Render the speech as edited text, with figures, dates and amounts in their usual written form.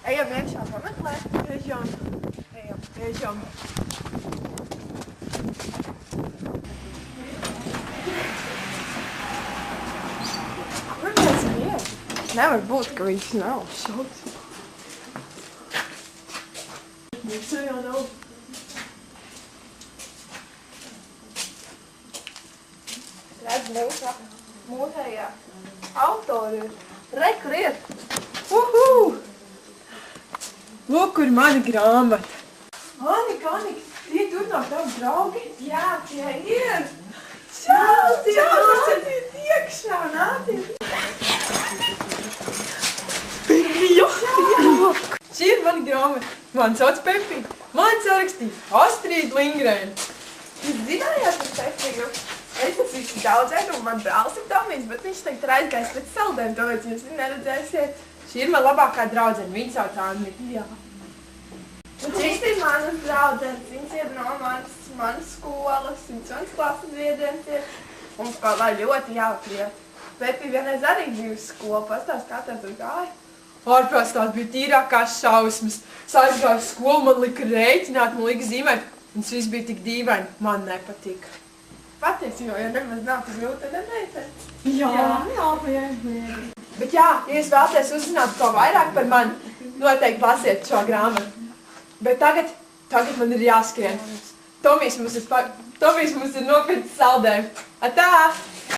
Ejam iekšā pameklēt. Ejam. Kur mēs ir? Nevar būt, ka viņš nav. Šauts. Miksa jau nav. Redz mūsējā autori ir. Re, kur ir? Lūk, kur mani grāmata. Anika, tie tur nav tavi draugi? Jā, tie ir. Nāciet iekšā, nāciet. Pepija! Šī ir mana grāmata. Mani sauc Pepija. Mani sarakstīja Astrīda Lingrēna. Jūs zinājāt par Pepiju? Es tas visu daudzēju, un man brālis ir Tomijs, bet viņš tagad ir aizgājis pēc saldēm, tāpēc jūs viņu neredzēsiet. Šī ir mana labākā draudzene. Viņa sauc Annika. Jā. Un šīs ir manas draudzenes, viņas ir no manas skolas, viņas manas klases biedrenes ir. Mums kopā ļoti jautri. Pepija vienreiz arī bija uz skolu, pastāst, kā tev tur gāja? Ārprāts tās bija tīrākās šausmas. Es aizgāju uz skolu, man lika rēķināt, man lika zīmēt. Un tas viss bija tik dīvaini, man nepatika. Patiesībā, jo nemaz nav tas grūti, tad nemeitēt. Jā. Bet jā, ja jūs vēlaties uzzināt ko vairāk par mani, noteikti lasiet šo grāmatu. Bet tagad man ir jāskrien. Tomijs mums ir nopircis saldējumu. Atā!